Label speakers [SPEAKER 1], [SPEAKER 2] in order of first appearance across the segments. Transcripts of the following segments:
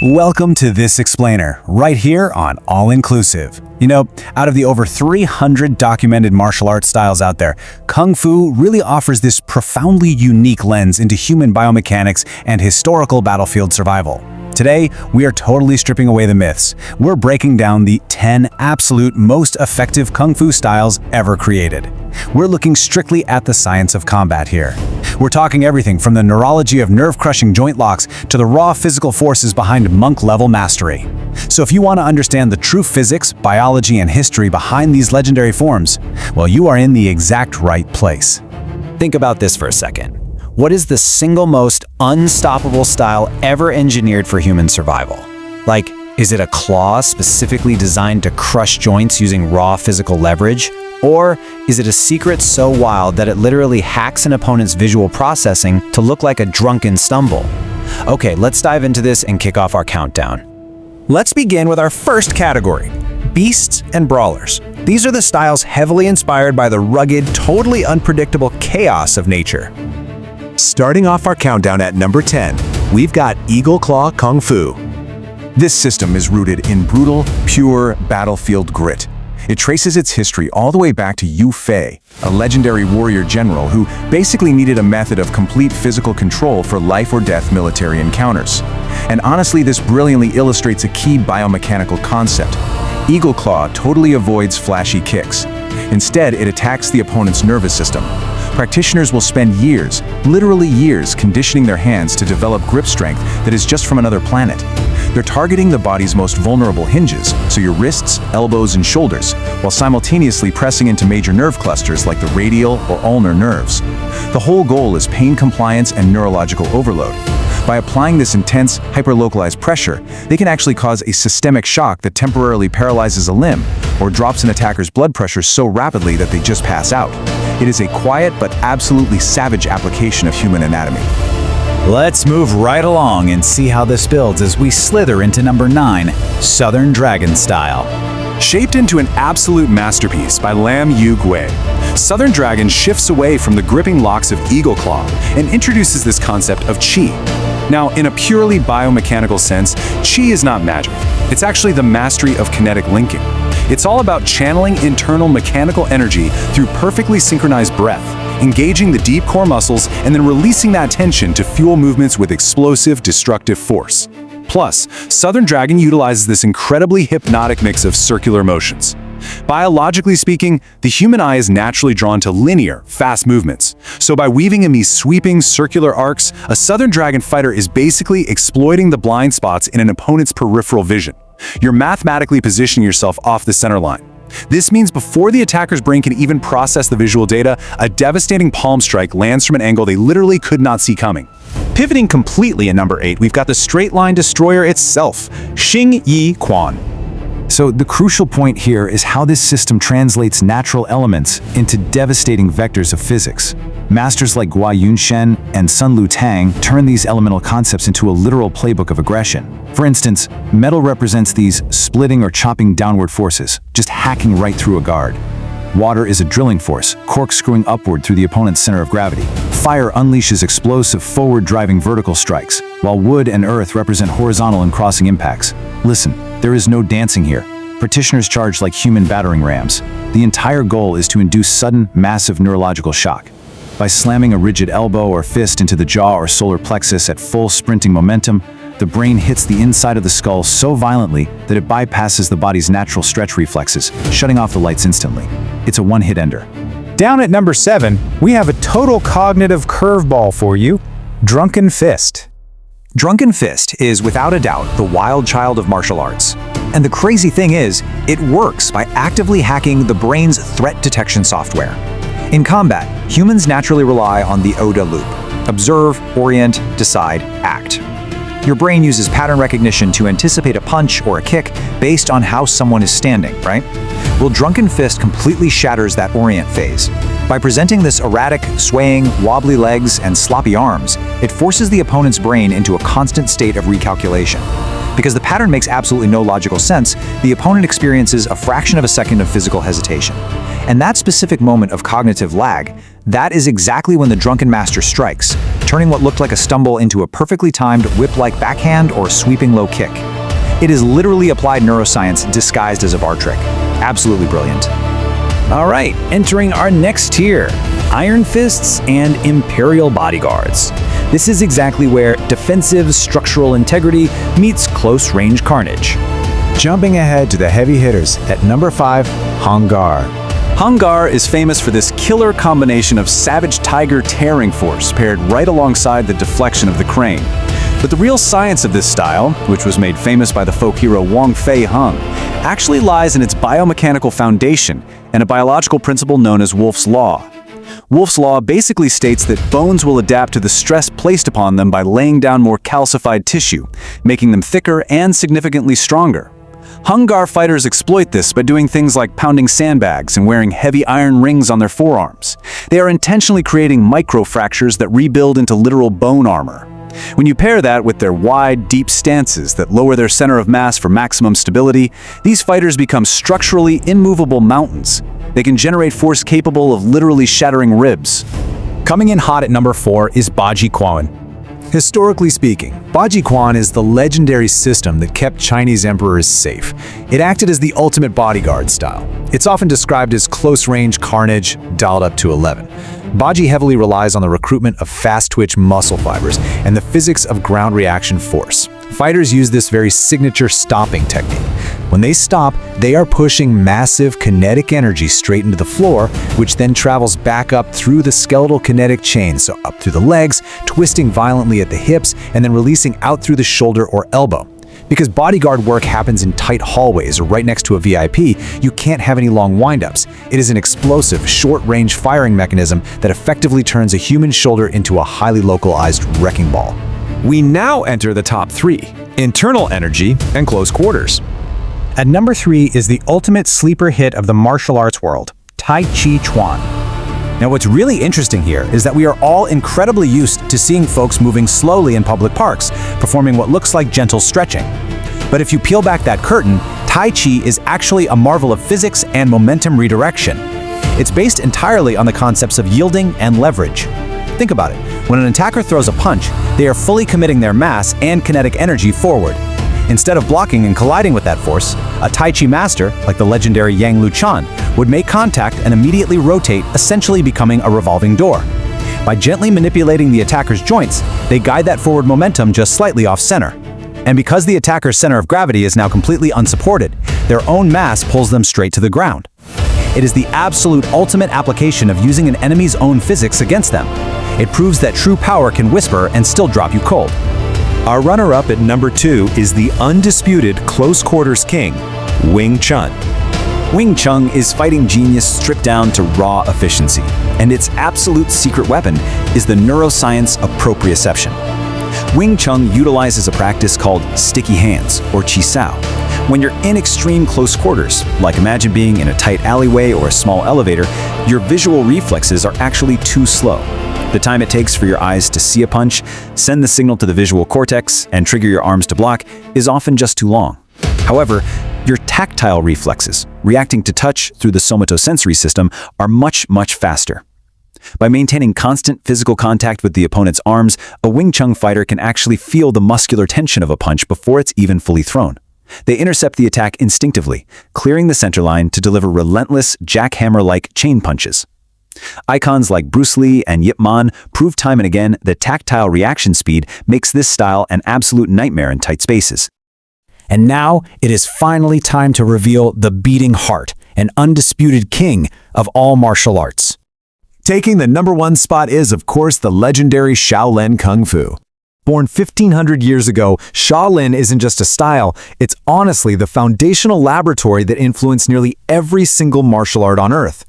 [SPEAKER 1] Welcome to This Explainer, right here on All Inclusive. You know, out of the over 300 documented martial arts styles out there, Kung Fu really offers this profoundly unique lens into human biomechanics and historical battlefield survival. Today, we are totally stripping away the myths. We're breaking down the 10 absolute most effective Kung Fu styles ever created. We're looking strictly at the science of combat here. We're talking everything from the neurology of nerve-crushing joint locks to the raw physical forces behind monk-level mastery. So if you want to understand the true physics, biology, and history behind these legendary forms, well, you are in the exact right place.
[SPEAKER 2] Think about this for a second. What is the single most unstoppable style ever engineered for human survival? Like, is it a claw specifically designed to crush joints using raw physical leverage? Or is it a secret so wild that it literally hacks an opponent's visual processing to look like a drunken stumble? Okay, let's dive into this and kick off our countdown.
[SPEAKER 3] Let's begin with our first category, beasts and brawlers. These are the styles heavily inspired by the rugged, totally unpredictable chaos of nature.
[SPEAKER 4] Starting off our countdown at number 10, we've got Eagle Claw Kung Fu. This system is rooted in brutal, pure battlefield grit. It traces its history all the way back to Yu Fei, a legendary warrior general who basically needed a method of complete physical control for life-or-death military encounters. And honestly, this brilliantly illustrates a key biomechanical concept. Eagle Claw totally avoids flashy kicks. Instead, it attacks the opponent's nervous system. Practitioners will spend years, literally years, conditioning their hands to develop grip strength that is just from another planet. They're targeting the body's most vulnerable hinges, so your wrists, elbows, and shoulders, while simultaneously pressing into major nerve clusters like the radial or ulnar nerves. The whole goal is pain compliance and neurological overload. By applying this intense, hyperlocalized pressure, they can actually cause a systemic shock that temporarily paralyzes a limb or drops an attacker's blood pressure so rapidly that they just pass out. It is a quiet but absolutely savage application of human anatomy.
[SPEAKER 1] Let's move right along and see how this builds as we slither into number 9, Southern Dragon Style.
[SPEAKER 4] Shaped into an absolute masterpiece by Lam Yu Gui, Southern Dragon shifts away from the gripping locks of Eagle Claw and introduces this concept of Qi. Now, in a purely biomechanical sense, Qi is not magic. It's actually the mastery of kinetic linking. It's all about channeling internal mechanical energy through perfectly synchronized breath, engaging the deep core muscles, and then releasing that tension to fuel movements with explosive, destructive force. Plus, Southern Dragon utilizes this incredibly hypnotic mix of circular motions. Biologically speaking, the human eye is naturally drawn to linear, fast movements. So by weaving in these sweeping, circular arcs, a Southern Dragon fighter is basically exploiting the blind spots in an opponent's peripheral vision. You're mathematically positioning yourself off the center line. This means before the attacker's brain can even process the visual data, a devastating palm strike lands from an angle they literally could not see coming.
[SPEAKER 3] Pivoting completely at number 8, we've got the straight line destroyer itself, Xing Yi Quan.
[SPEAKER 1] So the crucial point here is how this system translates natural elements into devastating vectors of physics. Masters like Guo Yunshen and Sun Lu Tang turn these elemental concepts into a literal playbook of aggression. For instance, metal represents these splitting or chopping downward forces, just hacking right through a guard. Water is a drilling force, corkscrewing upward through the opponent's center of gravity. Fire unleashes explosive forward-driving vertical strikes, while wood and earth represent horizontal and crossing impacts. Listen, there is no dancing here. Practitioners charge like human battering rams. The entire goal is to induce sudden, massive neurological shock. By slamming a rigid elbow or fist into the jaw or solar plexus at full sprinting momentum, the brain hits the inside of the skull so violently that it bypasses the body's natural stretch reflexes, shutting off the lights instantly. It's a one-hit ender.
[SPEAKER 3] Down at number 7, we have a total cognitive curveball for you, Drunken Fist.
[SPEAKER 2] Drunken Fist is without a doubt the wild child of martial arts. And the crazy thing is, it works by actively hacking the brain's threat detection software. In combat, humans naturally rely on the ODA loop: observe, orient, decide, act. Your brain uses pattern recognition to anticipate a punch or a kick based on how someone is standing, right? Well, Drunken Fist completely shatters that orient phase. By presenting this erratic, swaying, wobbly legs and sloppy arms, it forces the opponent's brain into a constant state of recalculation. Because the pattern makes absolutely no logical sense, the opponent experiences a fraction of a second of physical hesitation. And that specific moment of cognitive lag, that is exactly when the drunken master strikes, turning what looked like a stumble into a perfectly timed whip-like backhand or sweeping low kick. It is literally applied neuroscience disguised as a bar trick. Absolutely brilliant.
[SPEAKER 3] All right, entering our next tier, Iron Fists and Imperial Bodyguards. This is exactly where defensive structural integrity meets close-range carnage.
[SPEAKER 1] Jumping ahead to the heavy hitters at number 5, Hangar.
[SPEAKER 5] Hangar is famous for this killer combination of savage tiger tearing force paired right alongside the deflection of the crane. But the real science of this style, which was made famous by the folk hero Wong Fei Hung, actually lies in its biomechanical foundation and a biological principle known as Wolff's Law. Wolff's Law basically states that bones will adapt to the stress placed upon them by laying down more calcified tissue, making them thicker and significantly stronger. Hangar fighters exploit this by doing things like pounding sandbags and wearing heavy iron rings on their forearms. They are intentionally creating microfractures that rebuild into literal bone armor. When you pair that with their wide, deep stances that lower their center of mass for maximum stability, these fighters become structurally immovable mountains. They can generate force capable of literally shattering ribs.
[SPEAKER 3] Coming in hot at number 4 is Baji Kuan.
[SPEAKER 1] Historically speaking, Baji Kuan is the legendary system that kept Chinese emperors safe. It acted as the ultimate bodyguard style. It's often described as close-range carnage dialed up to 11. Baji heavily relies on the recruitment of fast-twitch muscle fibers and the physics of ground reaction force. Fighters use this very signature stopping technique. When they stop, they are pushing massive kinetic energy straight into the floor, which then travels back up through the skeletal kinetic chain, so up through the legs, twisting violently at the hips, and then releasing out through the shoulder or elbow. Because bodyguard work happens in tight hallways or right next to a VIP, you can't have any long windups. It is an explosive, short-range firing mechanism that effectively turns a human shoulder into a highly localized wrecking ball.
[SPEAKER 3] We now enter the top 3, internal energy and close quarters.
[SPEAKER 6] At number 3 is the ultimate sleeper hit of the martial arts world, Tai Chi Chuan. Now what's really interesting here is that we are all incredibly used to seeing folks moving slowly in public parks, performing what looks like gentle stretching. But if you peel back that curtain, Tai Chi is actually a marvel of physics and momentum redirection. It's based entirely on the concepts of yielding and leverage. Think about it. When an attacker throws a punch, they are fully committing their mass and kinetic energy forward. Instead of blocking and colliding with that force, a Tai Chi master, like the legendary Yang Luchan, would make contact and immediately rotate, essentially becoming a revolving door. By gently manipulating the attacker's joints, they guide that forward momentum just slightly off-center. And because the attacker's center of gravity is now completely unsupported, their own mass pulls them straight to the ground. It is the absolute ultimate application of using an enemy's own physics against them. It proves that true power can whisper and still drop you cold.
[SPEAKER 4] Our runner-up at number 2 is the undisputed close quarters king, Wing Chun.
[SPEAKER 1] Wing Chun is fighting genius stripped down to raw efficiency, and its absolute secret weapon is the neuroscience of proprioception. Wing Chun utilizes a practice called sticky hands, or chi sao. When you're in extreme close quarters, like imagine being in a tight alleyway or a small elevator, your visual reflexes are actually too slow. The time it takes for your eyes to see a punch, send the signal to the visual cortex, and trigger your arms to block is often just too long. However, your tactile reflexes, reacting to touch through the somatosensory system, are much, much faster. By maintaining constant physical contact with the opponent's arms, a Wing Chun fighter can actually feel the muscular tension of a punch before it's even fully thrown. They intercept the attack instinctively, clearing the center line to deliver relentless, jackhammer-like chain punches. Icons like Bruce Lee and Yip Man prove time and again that tactile reaction speed makes this style an absolute nightmare in tight spaces.
[SPEAKER 6] And now it is finally time to reveal the beating heart and undisputed king of all martial arts.
[SPEAKER 4] Taking the number 1 spot is, of course, the legendary Shaolin Kung Fu.
[SPEAKER 1] Born 1,500 years ago, Shaolin isn't just a style, it's honestly the foundational laboratory that influenced nearly every single martial art on Earth.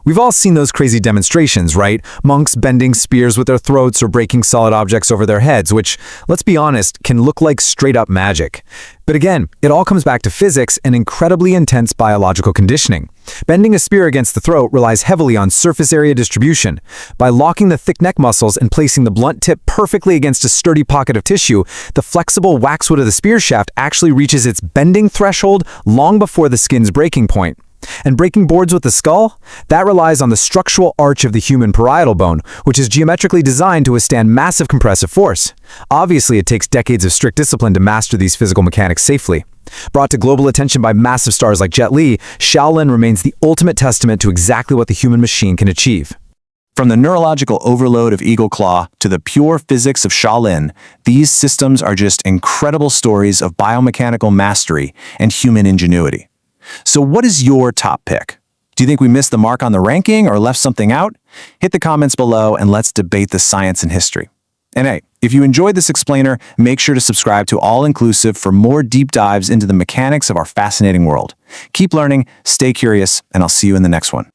[SPEAKER 1] We've all seen those crazy demonstrations, right? Monks bending spears with their throats or breaking solid objects over their heads, which, let's be honest, can look like straight-up magic. But again, it all comes back to physics and incredibly intense biological conditioning. Bending a spear against the throat relies heavily on surface area distribution. By locking the thick neck muscles and placing the blunt tip perfectly against a sturdy pocket of tissue, the flexible waxwood of the spear shaft actually reaches its bending threshold long before the skin's breaking point.
[SPEAKER 6] And breaking boards with the skull? That relies on the structural arch of the human parietal bone, which is geometrically designed to withstand massive compressive force. Obviously, it takes decades of strict discipline to master these physical mechanics safely. Brought to global attention by massive stars like Jet Li, Shaolin remains the ultimate testament to exactly what the human machine can achieve.
[SPEAKER 5] From the neurological overload of Eagle Claw to the pure physics of Shaolin, these systems are just incredible stories of biomechanical mastery and human ingenuity. So what is your top pick? Do you think we missed the mark on the ranking or left something out? Hit the comments below and let's debate the science and history. And hey, if you enjoyed this explainer, make sure to subscribe to All Inclusive for more deep dives into the mechanics of our fascinating world. Keep learning, stay curious, and I'll see you in the next one.